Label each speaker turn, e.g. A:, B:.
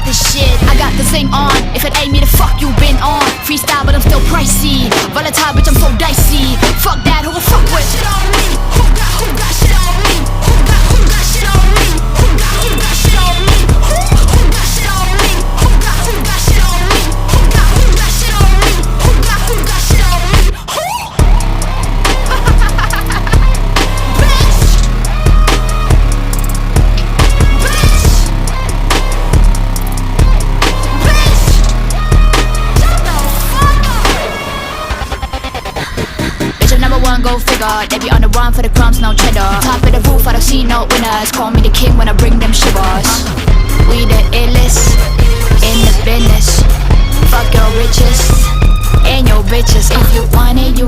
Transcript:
A: this shit. I got this thing on. If it ain't me, the fuck you been on. Freestyle, but I'm still pricey. Volatile, bitch, I'm so dicey. Fuck that, who fuck with? Shit on me. Who got shit on me? Who got shit on me? Who got shit on me? Who got shit on me? Who got shit on me? Who got shit on me? Who got shit on me? Who? One go figure, they be on the run for the crumbs, no cheddar. Top of the roof, I don't see no winners. Call me the king when I bring them shivers. We the illest in the business. Fuck your riches and your bitches. If you want it, you